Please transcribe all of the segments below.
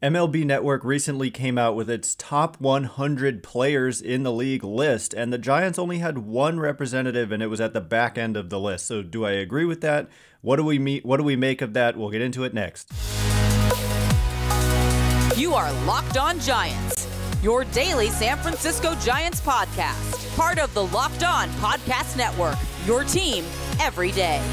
MLB Network recently came out with its top 100 players in the league list, and the Giants only had one representative, and it was at the back end of the list. So do I agree with that? What do we make of that? We'll get into it next. You are Locked On Giants, your daily San Francisco Giants podcast, part of the Locked On Podcast Network, your team every day.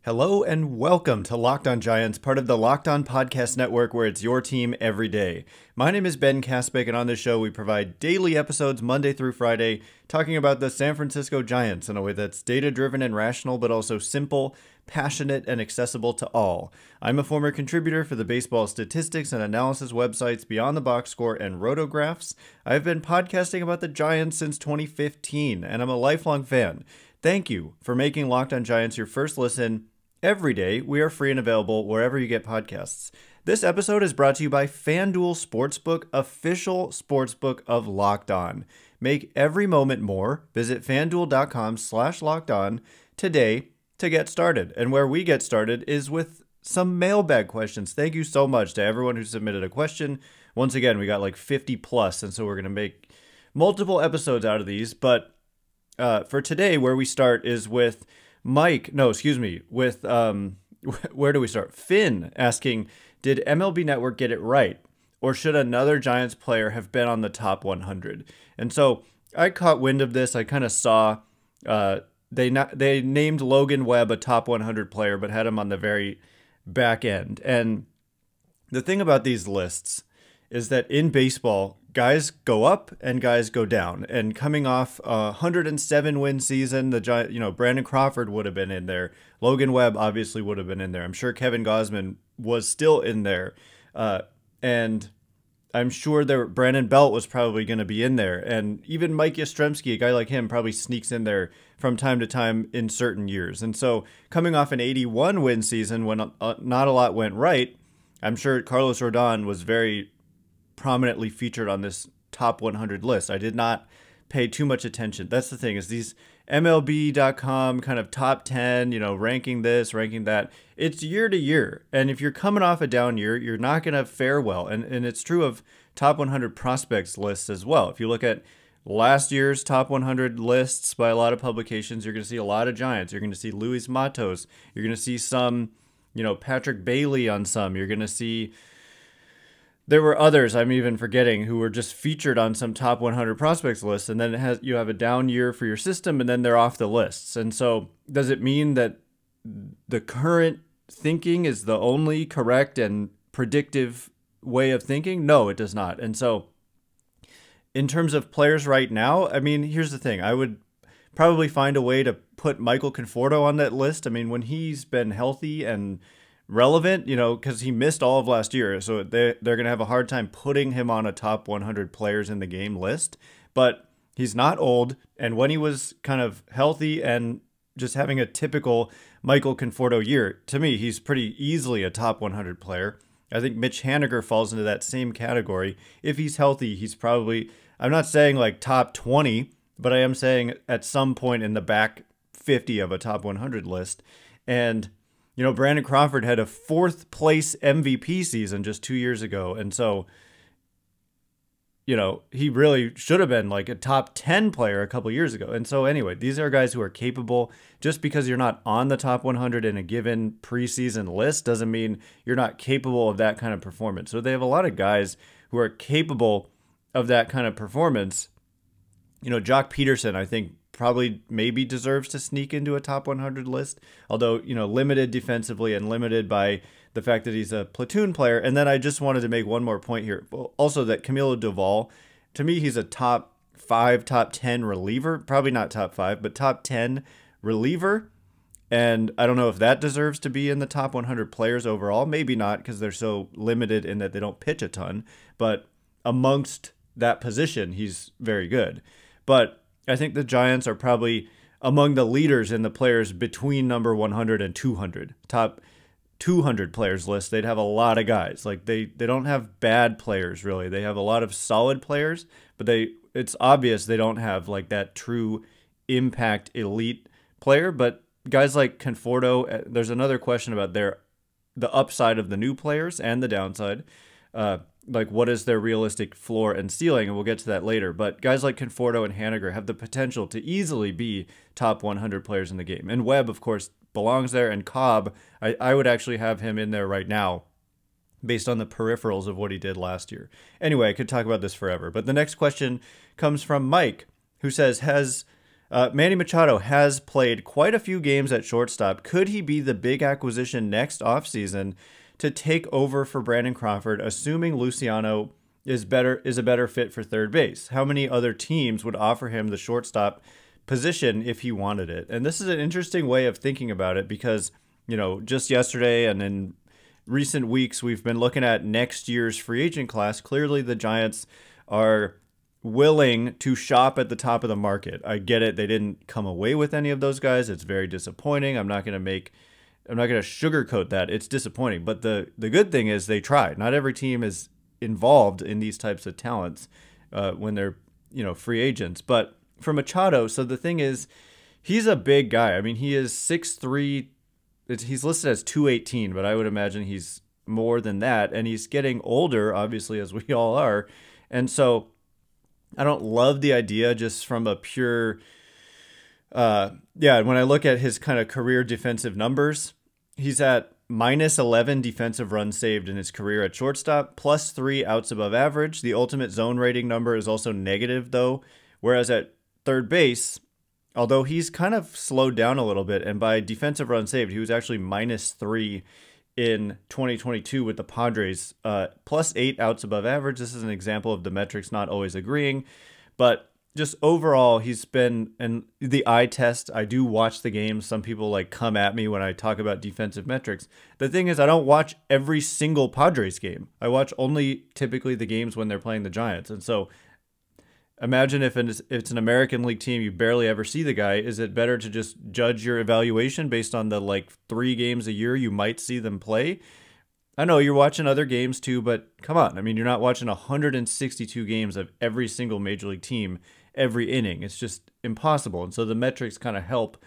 Hello and welcome to Locked On Giants, part of the Locked On Podcast Network, where it's your team every day. My name is Ben Kaspick, and on this show we provide daily episodes Monday through Friday talking about the San Francisco Giants in a way that's data-driven and rational, but also simple, passionate, and accessible to all. I'm a former contributor for the baseball statistics and analysis websites Beyond the Box Score and Rotographs. I've been podcasting about the Giants since 2015, and I'm a lifelong fan. Thank you for making Locked On Giants your first listen every day. We are free and available wherever you get podcasts. This episode is brought to you by FanDuel Sportsbook, official sportsbook of Locked On. Make every moment more. Visit FanDuel.com/LockedOn today to get started. And where we get started is with some mailbag questions. Thank you so much to everyone who submitted a question. Once again, we got like 50 plus, and so we're going to make multiple episodes out of these. But for today, where we start is with where do we start? Finn asking, did MLB Network get it right? Or should another Giants player have been on the top 100? And so I caught wind of this. I kind of saw they named Logan Webb a top 100 player, but had him on the very back end. And the thing about these lists is that in baseball, guys go up and guys go down. And coming off a 107-win season, Brandon Crawford would have been in there. Logan Webb obviously would have been in there. I'm sure Kevin Gausman was still in there. And I'm sure Brandon Belt was probably going to be in there. And even Mike Yastrzemski, a guy like him, probably sneaks in there from time to time in certain years. And so coming off an 81-win season when not a lot went right, I'm sure Carlos Rodon was very prominently featured on this top 100 list. I did not pay too much attention. That's the thing, is these MLB.com kind of top 10, ranking this, ranking that. It's year to year. And if you're coming off a down year, you're not going to fare well. And it's true of top 100 prospects lists as well. If you look at last year's top 100 lists by a lot of publications, you're going to see a lot of Giants. You're going to see Luis Matos. You're going to see some, Patrick Bailey on some. You're going to see there were others I'm even forgetting who were just featured on some top 100 prospects lists, and then you have a down year for your system, and then they're off the lists. And so does it mean that the current thinking is the only correct and predictive way of thinking? No, it does not. And so in terms of players right now, I mean, here's the thing. I would probably find a way to put Michael Conforto on that list. I mean, when he's been healthy and relevant, because he missed all of last year, so they're going to have a hard time putting him on a top 100 players in the game list. But he's not old, and when he was kind of healthy and just having a typical Michael Conforto year, to me, he's pretty easily a top 100 player. I think Mitch Haniger falls into that same category. If he's healthy, he's probably, I'm not saying like top 20, but I am saying at some point in the back 50 of a top 100 list. And Brandon Crawford had a 4th place MVP season just 2 years ago. And so, he really should have been like a top 10 player a couple years ago. And so anyway, these are guys who are capable. Just because you're not on the top 100 in a given preseason list doesn't mean you're not capable of that kind of performance. So they have a lot of guys who are capable of that kind of performance. Jock Peterson, I think, probably maybe deserves to sneak into a top 100 list, although, limited defensively and limited by the fact that he's a platoon player. And then I just wanted to make one more point here. Also that Camilo Doval, to me, he's a top 5, top 10 reliever, probably not top 5, but top 10 reliever. And I don't know if that deserves to be in the top 100 players overall. Maybe not, because they're so limited in that they don't pitch a ton, but amongst that position, he's very good. But I think the Giants are probably among the leaders in the players between number 100 and 200. Top 200 players list, they'd have a lot of guys. Like they don't have bad players, really. They have a lot of solid players, but it's obvious they don't have like that true impact elite player, but guys like Conforto, there's another question about the upside of the new players and the downside. Like what is their realistic floor and ceiling, and we'll get to that later. But guys like Conforto and Haniger have the potential to easily be top 100 players in the game. And Webb, of course, belongs there, and Cobb, I would actually have him in there right now based on the peripherals of what he did last year. Anyway, I could talk about this forever. But the next question comes from Mike, who says, Manny Machado has played quite a few games at shortstop. Could he be the big acquisition next offseason to take over for Brandon Crawford, assuming Luciano is a better fit for third base? How many other teams would offer him the shortstop position if he wanted it? And this is an interesting way of thinking about it because, just yesterday and in recent weeks, we've been looking at next year's free agent class. Clearly, the Giants are willing to shop at the top of the market. I get it. They didn't come away with any of those guys. It's very disappointing. I'm not going to sugarcoat that. It's disappointing. But the good thing is they tried. Not every team is involved in these types of talents when they're, free agents. But for Machado, so the thing is, he's a big guy. I mean, he is 6'3". He's listed as 218, but I would imagine he's more than that. And he's getting older, obviously, as we all are. And so I don't love the idea just from a pure... when I look at his kind of career defensive numbers, he's at minus 11 defensive runs saved in his career at shortstop, plus 3 outs above average. The ultimate zone rating number is also negative, though, whereas at third base, although he's kind of slowed down a little bit, and by defensive runs saved, he was actually minus 3 in 2022 with the Padres, plus 8 outs above average. This is an example of the metrics not always agreeing, but just overall, he's been, and the eye test, I do watch the games. Some people come at me when I talk about defensive metrics. The thing is, I don't watch every single Padres game. I watch only typically the games when they're playing the Giants. And so imagine if it's an American League team, you barely ever see the guy. Is it better to just judge your evaluation based on the 3 games a year you might see them play? I know you're watching other games too, but come on. I mean, you're not watching 162 games of every single Major League team every inning. It's just impossible. And so the metrics kind of help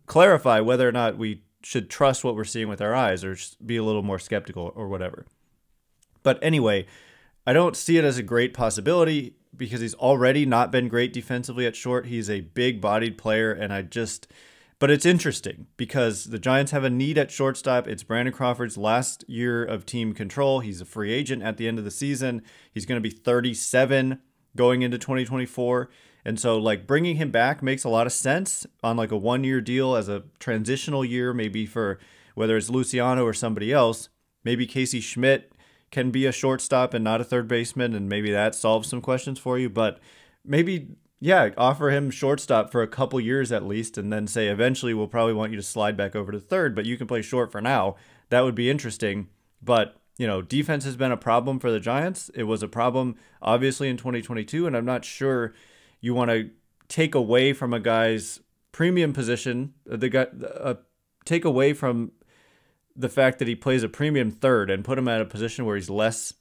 clarify whether or not we should trust what we're seeing with our eyes or just be a little more skeptical or whatever. But anyway, I don't see it as a great possibility because he's already not been great defensively at short. He's a big-bodied player, and but it's interesting because the Giants have a need at shortstop. It's Brandon Crawford's last year of team control. He's a free agent at the end of the season. He's going to be 37 going into 2024. And so bringing him back makes a lot of sense on a 1-year deal as a transitional year, maybe for whether it's Luciano or somebody else. Maybe Casey Schmidt can be a shortstop and not a third baseman, and maybe that solves some questions for you. But maybe, offer him shortstop for a couple years at least, and then say eventually we'll probably want you to slide back over to third, but you can play short for now. That would be interesting. But defense has been a problem for the Giants. It was a problem, obviously, in 2022, and I'm not sure you want to take away from a guy's premium position, take away from the fact that he plays a premium third and put him at a position where he's less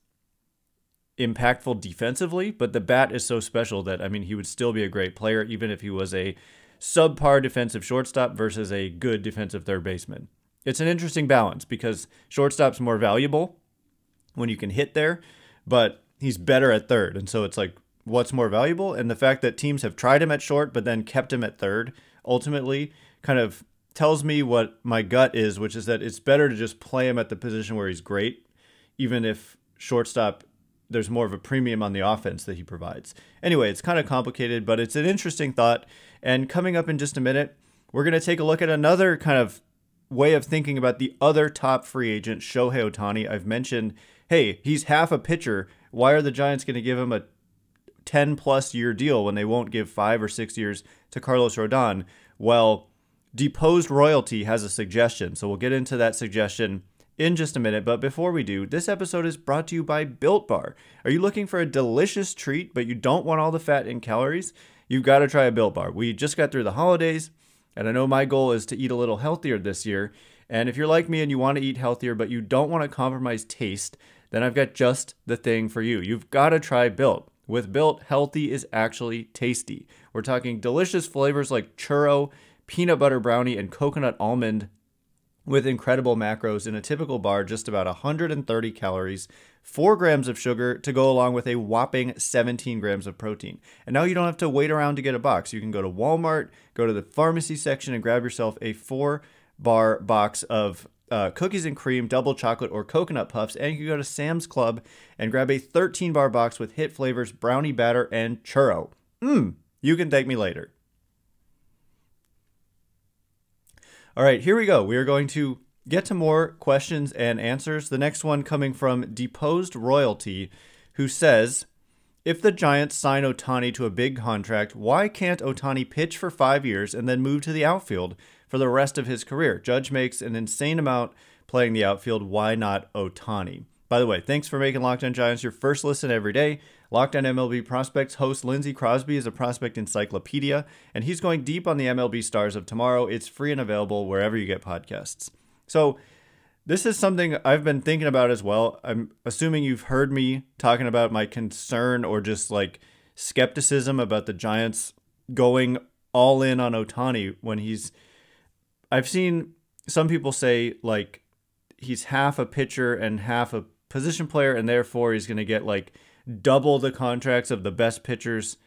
impactful defensively, but the bat is so special that, he would still be a great player even if he was a subpar defensive shortstop versus a good defensive third baseman. It's an interesting balance because shortstop's more valuable when you can hit there, but he's better at third. And so it's what's more valuable? And the fact that teams have tried him at short but then kept him at third ultimately kind of tells me what my gut is, which is that it's better to just play him at the position where he's great, even if shortstop, there's more of a premium on the offense that he provides. Anyway, it's kind of complicated, but it's an interesting thought. And coming up in just a minute, we're going to take a look at another kind of way of thinking about the other top free agent, Shohei Ohtani. I've mentioned, hey, he's half a pitcher. Why are the Giants going to give him a 10-plus year deal when they won't give 5 or 6 years to Carlos Rodon? Well, Deposed Royalty has a suggestion, so we'll get into that suggestion in just a minute. But before we do, this episode is brought to you by Built Bar. Are you looking for a delicious treat, but you don't want all the fat and calories? You've got to try a Built Bar. We just got through the holidays, and I know my goal is to eat a little healthier this year. And if you're like me and you want to eat healthier, but you don't want to compromise taste, then I've got just the thing for you. You've got to try Built. With Built, healthy is actually tasty. We're talking delicious flavors like churro, peanut butter brownie, and coconut almond with incredible macros in a typical bar, just about 130 calories, 4 grams of sugar to go along with a whopping 17 grams of protein. And now you don't have to wait around to get a box. You can go to Walmart, go to the pharmacy section, and grab yourself a 4-bar box of cookies and cream, double chocolate, or coconut puffs. And you can go to Sam's Club and grab a 13-bar box with hit flavors, brownie batter, and churro. You can thank me later. All right, here we go. We are going to get to more questions and answers. The next one coming from Deposed Royalty, who says, if the Giants sign Ohtani to a big contract, why can't Ohtani pitch for 5 years and then move to the outfield for the rest of his career? Judge makes an insane amount playing the outfield. Why not Ohtani? By the way, thanks for making Locked On Giants your first listen every day. Locked On MLB Prospects host Lindsey Crosby is a prospect encyclopedia, and he's going deep on the MLB stars of tomorrow. It's free and available wherever you get podcasts. So this is something I've been thinking about as well. I'm assuming you've heard me talking about my concern or just like skepticism about the Giants going all in on Ohtani when I've seen some people say like he's half a pitcher and half a position player, and therefore he's going to get like double the contracts of the best pitchers,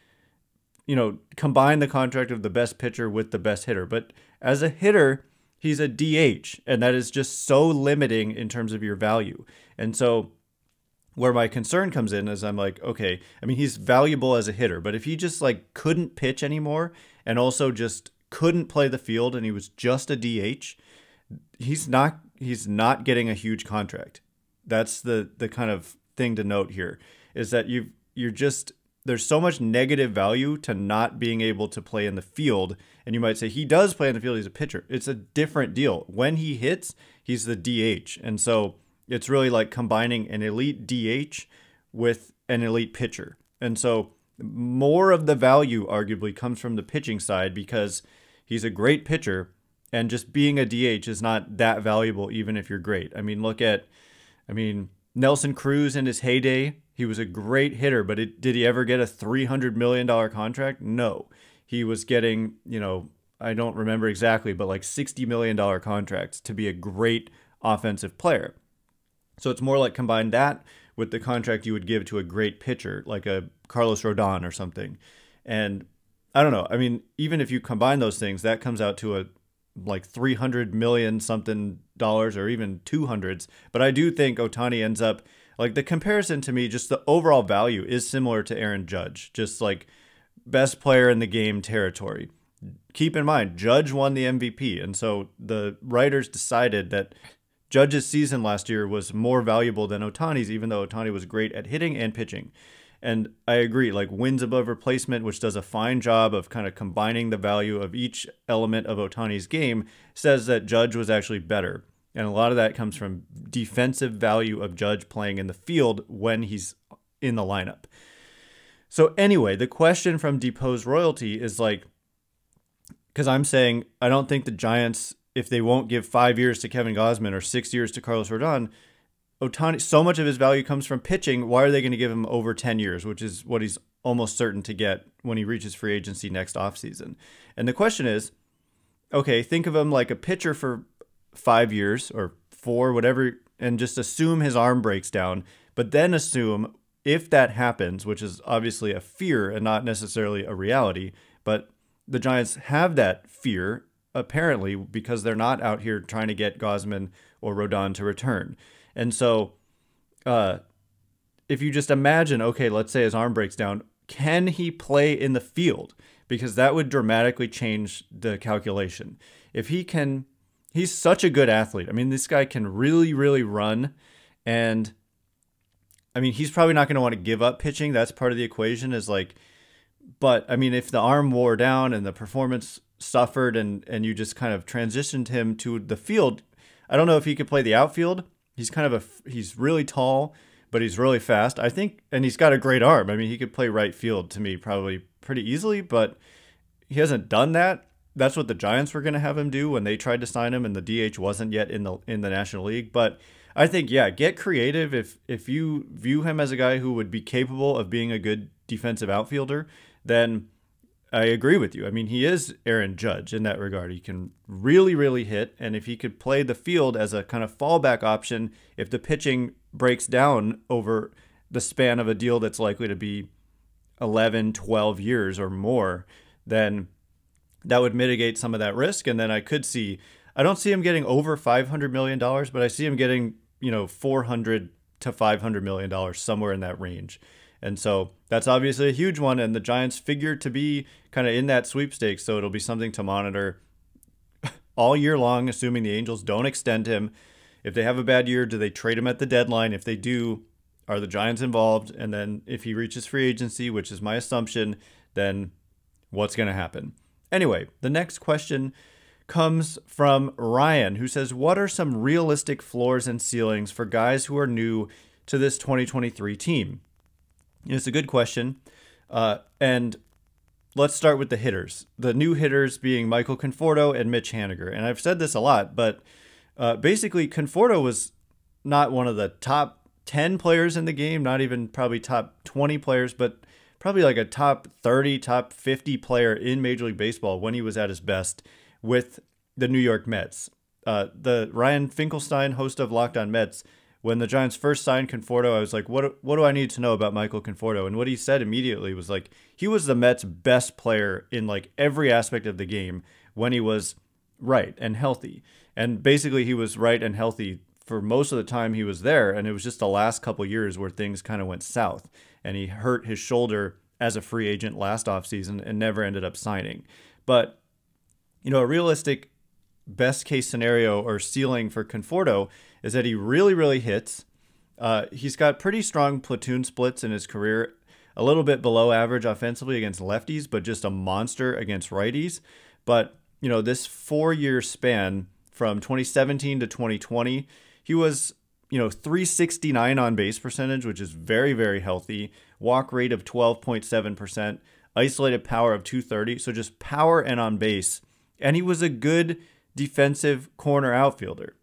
combine the contract of the best pitcher with the best hitter. But as a hitter, he's a DH, and that is just so limiting in terms of your value. And so where my concern comes in is I'm like, okay, I mean, he's valuable as a hitter, but if he just like couldn't pitch anymore and also just couldn't play the field and he was just a DH, he's not getting a huge contract. That's the kind of thing to note here, is that there's so much negative value to not being able to play in the field. And you might say he does play in the field, he's a pitcher. It's a different deal. When he hits, he's the DH. And so it's really like combining an elite DH with an elite pitcher. And so more of the value arguably comes from the pitching side because he's a great pitcher, and just being a DH is not that valuable even if you're great. I mean, Nelson Cruz in his heyday, he was a great hitter, but did he ever get a $300 million contract? No. He was getting, I don't remember exactly, but like $60 million contracts to be a great offensive player. So it's more like combine that with the contract you would give to a great pitcher, like a Carlos Rodon or something. And I don't know. I mean, even if you combine those things, that comes out to like $300 million something dollars, or even 200s. But I do think Ohtani ends up, like, the comparison to me, just the overall value is similar to Aaron Judge, just like best player in the game territory. Keep in mind, Judge won the MVP. And so the writers decided that Judge's season last year was more valuable than Ohtani's, even though Ohtani was great at hitting and pitching. And I agree, like wins above replacement, which does a fine job of kind of combining the value of each element of Ohtani's game, says that Judge was actually better. And a lot of that comes from defensive value of Judge playing in the field when he's in the lineup. So anyway, the question from Deposed Royalty is like, because I'm saying I don't think the Giants, if they won't give 5 years to Kevin Gausman or 6 years to Carlos Rodon, Ohtani, so much of his value comes from pitching. Why are they going to give him over 10 years, which is what he's almost certain to get when he reaches free agency next offseason? And the question is, okay, think of him like a pitcher for 5 years or 4, whatever, and just assume his arm breaks down, but then assume if that happens, which is obviously a fear and not necessarily a reality, but the Giants have that fear apparently because they're not out here trying to get Gausman or Rodon to return. And so if you just imagine, okay, let's say his arm breaks down, can he play in the field? Because that would dramatically change the calculation. If he can, he's such a good athlete. I mean, this guy can really, really run. And I mean, he's probably not going to want to give up pitching. That's part of the equation is like, but I mean, if the arm wore down and the performance suffered and you just kind of transitioned him to the field, I don't know if he could play the outfield. He's really tall, but he's really fast, I think, and he's got a great arm. I mean, he could play right field to me probably pretty easily, but he hasn't done that. That's what the Giants were going to have him do when they tried to sign him, and the DH wasn't yet in the National League. But I think, yeah, get creative. If you view him as a guy who would be capable of being a good defensive outfielder, then I agree with you. I mean, he is Aaron Judge in that regard. He can really, really hit. And if he could play the field as a kind of fallback option, if the pitching breaks down over the span of a deal that's likely to be 11, 12 years or more, then that would mitigate some of that risk. And then I don't see him getting over $500 million, but I see him getting, $400 to $500 million, somewhere in that range. And so that's obviously a huge one. And the Giants figure to be kind of in that sweepstakes. So it'll be something to monitor all year long, assuming the Angels don't extend him. If they have a bad year, do they trade him at the deadline? If they do, are the Giants involved? And then if he reaches free agency, which is my assumption, then what's going to happen? Anyway, the next question comes from Ryan, who says, what are some realistic floors and ceilings for guys who are new to this 2023 team? It's a good question. And let's start with the hitters. The new hitters being Michael Conforto and Mitch Haniger. And I've said this a lot, but basically Conforto was not one of the top 10 players in the game, not even probably top 20 players, but probably like a top 30, top 50 player in Major League Baseball when he was at his best with the New York Mets. The Ryan Finkelstein, host of Locked On Mets, when the Giants first signed Conforto, I was like, what do I need to know about Michael Conforto? And what he said immediately was like, he was the Mets' best player in like every aspect of the game when he was right and healthy. And basically he was right and healthy for most of the time he was there. And it was just the last couple years where things kind of went south. And he hurt his shoulder as a free agent last offseason and never ended up signing. But, a realistic best case scenario or ceiling for Conforto is that he really, really hits. He's got pretty strong platoon splits in his career, a little bit below average offensively against lefties, but just a monster against righties. But, this 4-year span from 2017 to 2020, he was, 369 on base percentage, which is very, very healthy. Walk rate of 12.7%, isolated power of 230. So just power and on base. And he was a good defensive corner outfielder.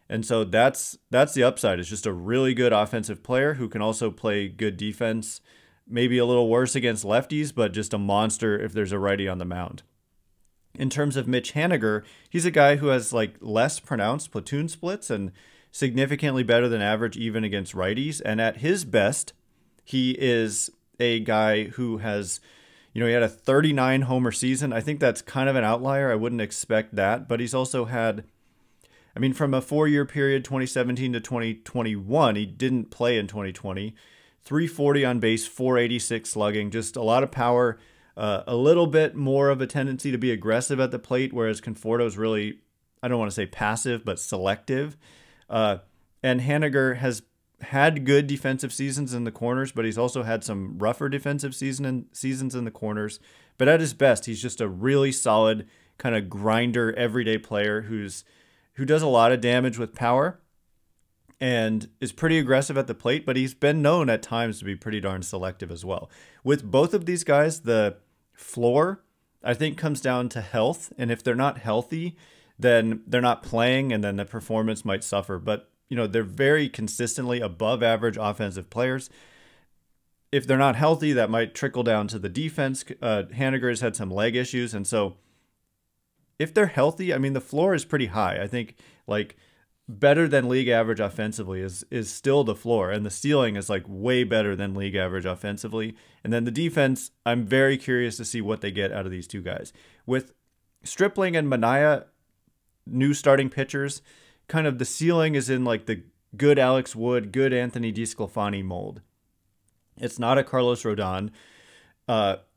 And so that's the upside. It's just a really good offensive player who can also play good defense, maybe a little worse against lefties, but just a monster if there's a righty on the mound. In terms of Mitch Haniger, he's a guy who has like less pronounced platoon splits and significantly better than average even against righties. And at his best, he is a guy who has, he had a 39 homer season. I think that's kind of an outlier. I wouldn't expect that, but he's also had, from a 4-year period, 2017 to 2021, he didn't play in 2020. 340 on base, 486 slugging, just a lot of power, a little bit more of a tendency to be aggressive at the plate, whereas Conforto's really, I don't want to say passive, but selective. And Haniger has had good defensive seasons in the corners, but he's also had some rougher defensive seasons in the corners. But at his best, he's just a really solid kind of grinder, everyday player who does a lot of damage with power and is pretty aggressive at the plate, but he's been known at times to be pretty darn selective as well. With both of these guys, the floor, I think, comes down to health. And if they're not healthy, then they're not playing, and then the performance might suffer. But, they're very consistently above average offensive players. If they're not healthy, that might trickle down to the defense. Haniger has had some leg issues. And so if they're healthy, the floor is pretty high. I think like better than league average offensively is still the floor, and the ceiling is like way better than league average offensively. And then the defense, I'm very curious to see what they get out of these two guys. With Stripling and Manaea, new starting pitchers, kind of the ceiling is in like the good Alex Wood, good Anthony DeSclafani mold. It's not a Carlos Rodon, but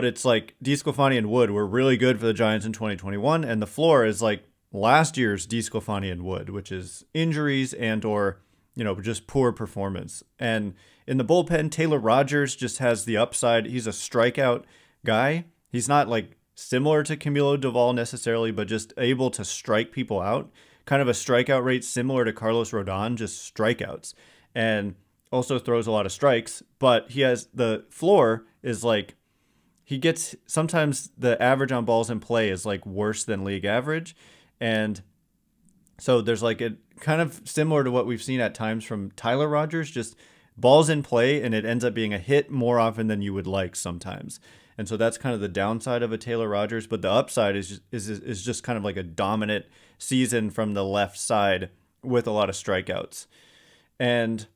it's like DeSclafani and Wood were really good for the Giants in 2021, and the floor is like last year's DeSclafani and Wood, which is injuries and or just poor performance. And in the bullpen, Taylor Rogers just has the upside. He's a strikeout guy. He's not like similar to Camilo Doval necessarily, but just able to strike people out. Kind of a strikeout rate similar to Carlos Rodon, just strikeouts. And also throws a lot of strikes, but he has the floor is like, he gets, sometimes the average on balls in play is like worse than league average. And so there's like a kind of similar to what we've seen at times from Tyler Rogers, just balls in play and it ends up being a hit more often than you would like sometimes. And so that's kind of the downside of a Taylor Rogers. But the upside is just kind of like a dominant season from the left side with a lot of strikeouts. And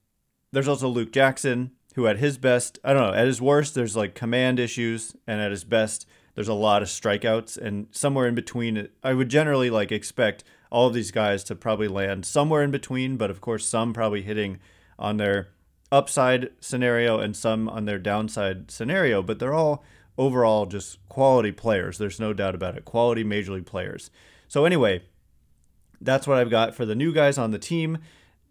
there's also Luke Jackson, who at his best, I don't know, at his worst, there's like command issues. And at his best, there's a lot of strikeouts. And somewhere in between, I would generally like expect all of these guys to probably land somewhere in between. But of course, some probably hitting on their upside scenario and some on their downside scenario. But they're all overall just quality players. There's no doubt about it. Quality major league players. So anyway, that's what I've got for the new guys on the team.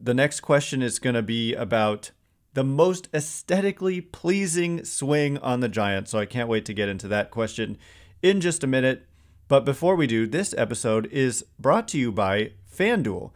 The next question is going to be about the most aesthetically pleasing swing on the Giants. So I can't wait to get into that question in just a minute. But before we do, this episode is brought to you by FanDuel.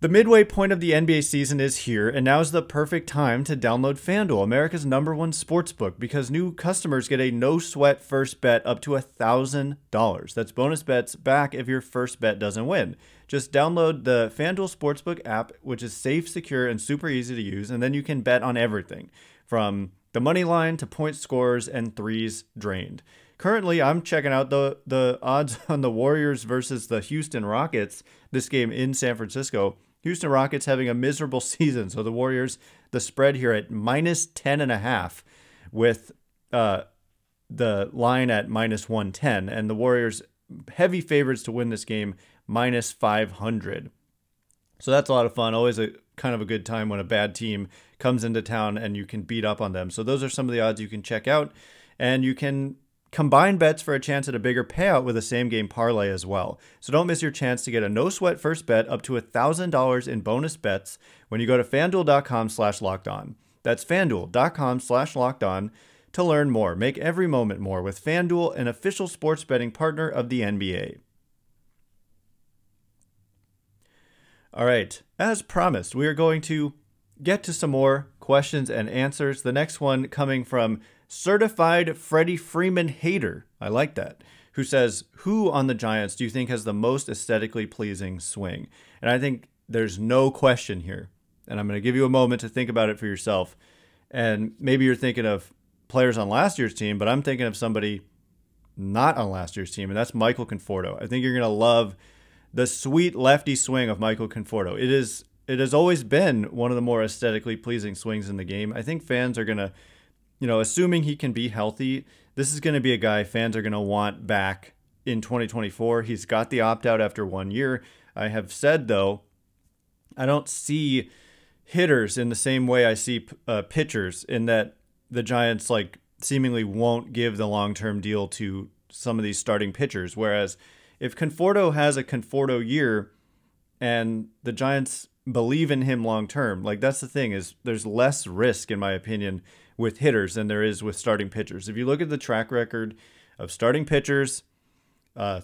The midway point of the NBA season is here, and now's the perfect time to download FanDuel, America's #1 sportsbook, because new customers get a no-sweat first bet up to $1,000. That's bonus bets back if your first bet doesn't win. Just download the FanDuel Sportsbook app, which is safe, secure, and super easy to use, and then you can bet on everything, from the money line to point scores and threes drained. Currently, I'm checking out the odds on the Warriors versus the Houston Rockets, this game in San Francisco. Houston Rockets having a miserable season. So the Warriors, the spread here at -10.5 with the line at -110. And the Warriors, heavy favorites to win this game, -500. So that's a lot of fun. Always a kind of a good time when a bad team comes into town and you can beat up on them. So those are some of the odds you can check out. And you can combine bets for a chance at a bigger payout with a same-game parlay as well. So don't miss your chance to get a no-sweat first bet up to $1,000 in bonus bets when you go to FanDuel.com/lockedon. That's FanDuel.com/lockedon to learn more. Make every moment more with FanDuel, an official sports betting partner of the NBA. All right, as promised, we are going to get to some more questions and answers. The next one coming from Certified Freddie Freeman hater, I like that, who says, who on the Giants do you think has the most aesthetically pleasing swing? And I think there's no question here. And I'm going to give you a moment to think about it for yourself. And maybe you're thinking of players on last year's team, but I'm thinking of somebody not on last year's team, and that's Michael Conforto. I think you're going to love the sweet lefty swing of Michael Conforto. It has always been one of the more aesthetically pleasing swings in the game. I think fans are going to, assuming he can be healthy, this is going to be a guy fans are going to want back in 2024. He's got the opt-out after 1 year. I have said, though, I don't see hitters in the same way I see pitchers, in that the Giants seemingly won't give the long-term deal to some of these starting pitchers. Whereas if Conforto has a Conforto year and the Giants believe in him long-term, that's the thing, is there's less risk, in my opinion, with hitters than there is with starting pitchers. If you look at the track record of starting pitchers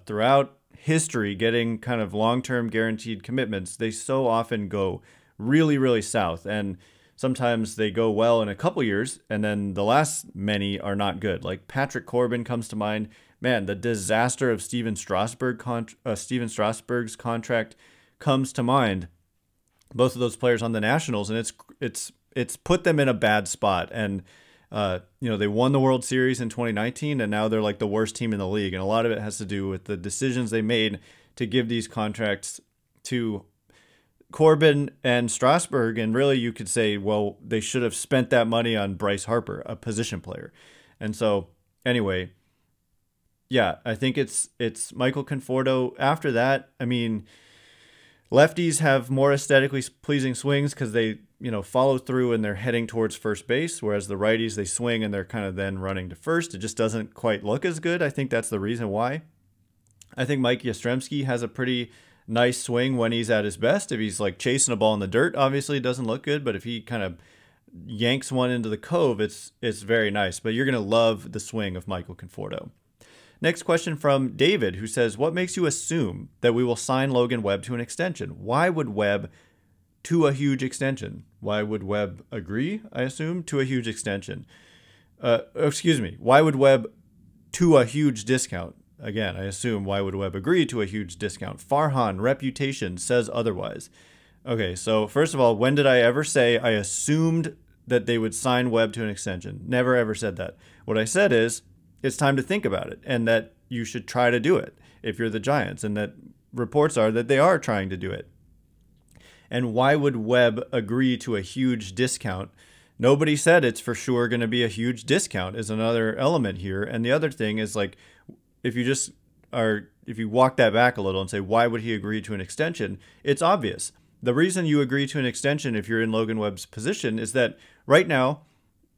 throughout history getting kind of long-term guaranteed commitments, they so often go really, really south. And sometimes they go well in a couple years, and then the last many are not good. Like Patrick Corbin comes to mind. Man, the disaster of Steven Strasburg's contract comes to mind. Both of those players on the Nationals, and it's put them in a bad spot. And they won the World Series in 2019, and now they're like the worst team in the league. And a lot of it has to do with the decisions they made to give these contracts to Corbin and Strasburg. And really, you could say, well, they should have spent that money on Bryce Harper, a position player. And so, anyway, yeah, I think it's Michael Conforto. After that, I mean, lefties have more aesthetically pleasing swings because they, follow through and they're heading towards first base, whereas the righties, they swing and they're kind of then running to first. It just doesn't quite look as good. I think that's the reason why. I think Mike Yastrzemski has a pretty nice swing when he's at his best. If he's chasing a ball in the dirt, obviously it doesn't look good, but if he kind of yanks one into the cove, it's very nice. But you're going to love the swing of Michael Conforto. Next question from David, who says, what makes you assume that we will sign Logan Webb to an extension? Why would Webb to a huge extension? Why would Webb agree, I assume, to a huge extension? Why would Webb to a huge discount? Again, I assume, why would Webb agree to a huge discount? Farhan, reputation, says otherwise. Okay, so first of all, when did I ever say I assumed that they would sign Webb to an extension? Never ever said that. What I said is, it's time to think about it and that you should try to do it if you're the Giants, and that reports are that they are trying to do it. And why would Webb agree to a huge discount? Nobody said it's for sure going to be a huge discount is another element here. And the other thing is, like, if you walk that back a little and say, why would he agree to an extension? It's obvious. The reason you agree to an extension if you're in Logan Webb's position is that right now,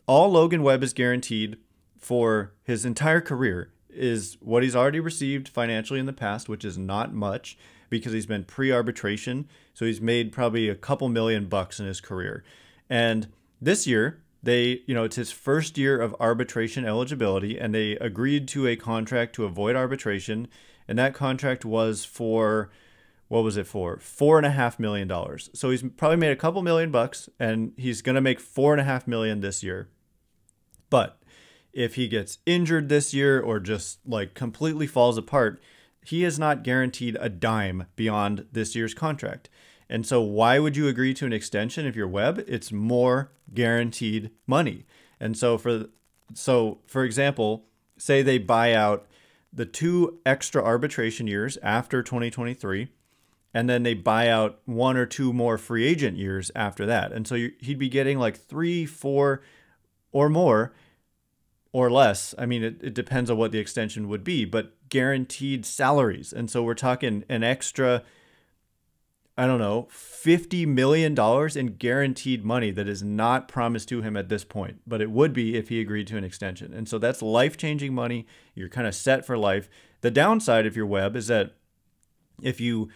all Logan Webb is guaranteed for his entire career is what he's already received financially in the past, which is not much because he's been pre-arbitration. So he's made probably a couple $1,000,000 in his career. And this year, it's his first year of arbitration eligibility, and they agreed to a contract to avoid arbitration. And that contract was for, what was it for? $4.5 million. So he's probably made a couple $1,000,000, and he's going to make $4.5 million this year. But if he gets injured this year or just like completely falls apart, he is not guaranteed a dime beyond this year's contract. And so why would you agree to an extension if you're Webb? It's more guaranteed money. And so for example, say they buy out the 2 extra arbitration years after 2023, and then they buy out 1 or 2 more free agent years after that. And so he'd be getting like 3, 4 or more or less. I mean, it depends on what the extension would be, but guaranteed salaries. And so we're talking an extra, I don't know, $50 million in guaranteed money that is not promised to him at this point, but it would be if he agreed to an extension. And so that's life-changing money. You're kind of set for life. The downside, if you're Webb, is that if you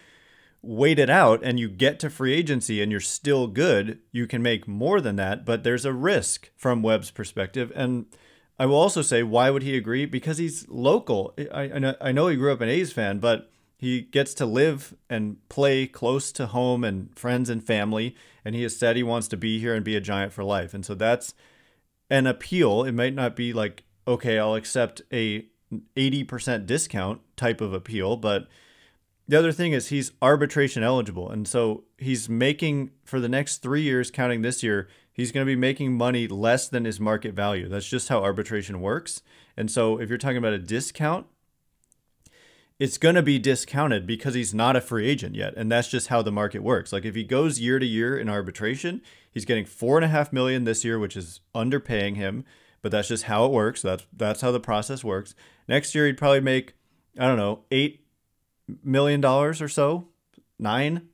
wait it out and you get to free agency and you're still good, you can make more than that, but there's a risk from Webb's perspective. And I will also say, why would he agree? Because he's local. I know he grew up an A's fan, but he gets to live and play close to home and friends and family, and he has said he wants to be here and be a Giant for life. And so that's an appeal. It might not be like, okay, I'll accept a 80% discount type of appeal, but the other thing is he's arbitration eligible. And so he's making, for the next 3 years, counting this year, he's going to be making money less than his market value. That's just how arbitration works. And so if you're talking about a discount, it's going to be discounted because he's not a free agent yet. And that's just how the market works. Like if he goes year to year in arbitration, he's getting $4.5 million this year, which is underpaying him, but that's just how it works. That's how the process works. Next year, he'd probably make, I don't know, $8 million or so, 9.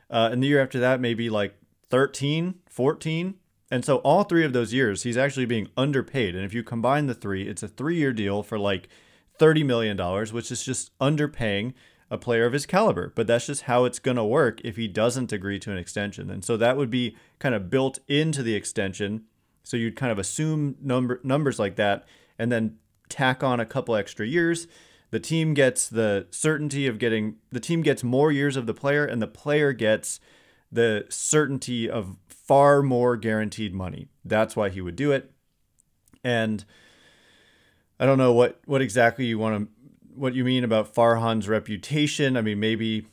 And the year after that, maybe like 13, 14. And so all 3 of those years, he's actually being underpaid. And if you combine the 3, it's a 3-year deal for like $30 million, which is just underpaying a player of his caliber. But that's just how it's going to work if he doesn't agree to an extension. And so that would be kind of built into the extension. So you'd kind of assume numbers like that and then tack on a couple extra years. The team gets the certainty of the team gets more years of the player, and the player gets the certainty of far more guaranteed money. That's why he would do it. And I don't know what exactly what you mean about Farhan's reputation. I mean, maybe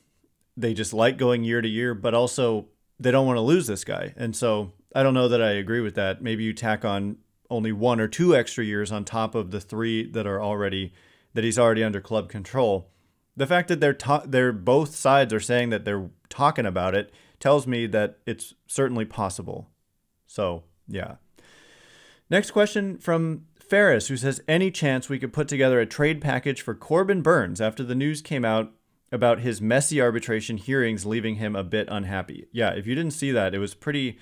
they just like going year to year, but also they don't want to lose this guy. And so I don't know that I agree with that. Maybe you tack on only 1 or 2 extra years on top of the 3 that he's already under club control. The fact that they're both sides are saying that they're talking about it tells me that it's certainly possible. So, yeah. Next question from Ferris, who says, any chance we could put together a trade package for Corbin Burns after the news came out about his messy arbitration hearings leaving him a bit unhappy? Yeah, if you didn't see that, it was pretty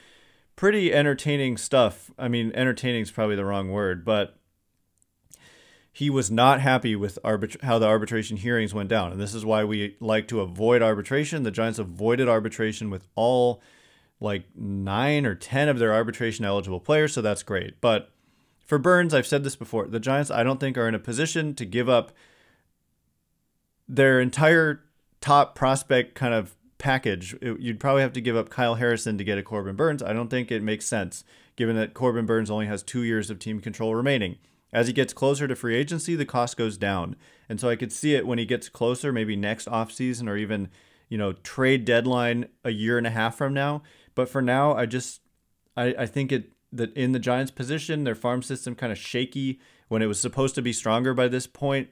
entertaining stuff. I mean, entertaining is probably the wrong word, but he was not happy with how the arbitration hearings went down. And this is why we like to avoid arbitration. The Giants avoided arbitration with all like 9 or 10 of their arbitration eligible players. So that's great. But for Burns, I've said this before, the Giants, I don't think, are in a position to give up their entire top prospect kind of package. You'd probably have to give up Kyle Harrison to get a Corbin Burns. I don't think it makes sense, given that Corbin Burns only has 2 years of team control remaining. As he gets closer to free agency, the cost goes down. And so I could see it when he gets closer, maybe next offseason or even, trade deadline a year and a half from now. But for now, I think that in the Giants' position, their farm system kind of shaky when it was supposed to be stronger by this point.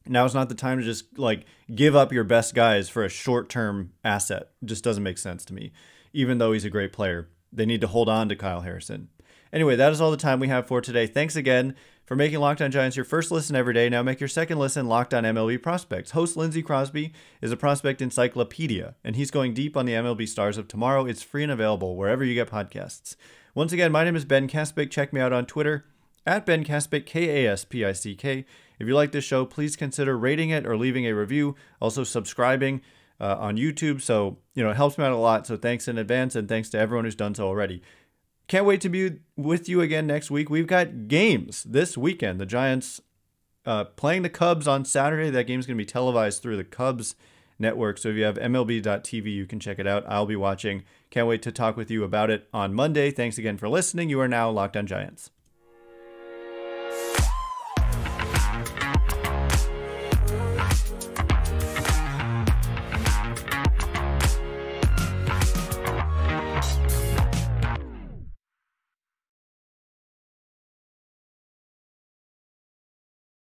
Now's not the time to just like give up your best guys for a short-term asset. It just doesn't make sense to me. Even though he's a great player, they need to hold on to Kyle Harrison. Anyway, that is all the time we have for today. Thanks again for making Locked On Giants your first listen every day. Now make your second listen Locked On MLB Prospects. Host Lindsey Crosby is a prospect encyclopedia, and he's going deep on the MLB stars of tomorrow. It's free and available wherever you get podcasts. Once again, my name is Ben Kaspick. Check me out on Twitter at Ben Kaspick, Kaspick. If you like this show, please consider rating it or leaving a review. Also subscribing on YouTube. So, it helps me out a lot. So thanks in advance, and thanks to everyone who's done so already. Can't wait to be with you again next week. We've got games this weekend. The Giants playing the Cubs on Saturday. That game's going to be televised through the Cubs network. So if you have MLB.tv, you can check it out. I'll be watching. Can't wait to talk with you about it on Monday. Thanks again for listening. You are now Locked On Giants.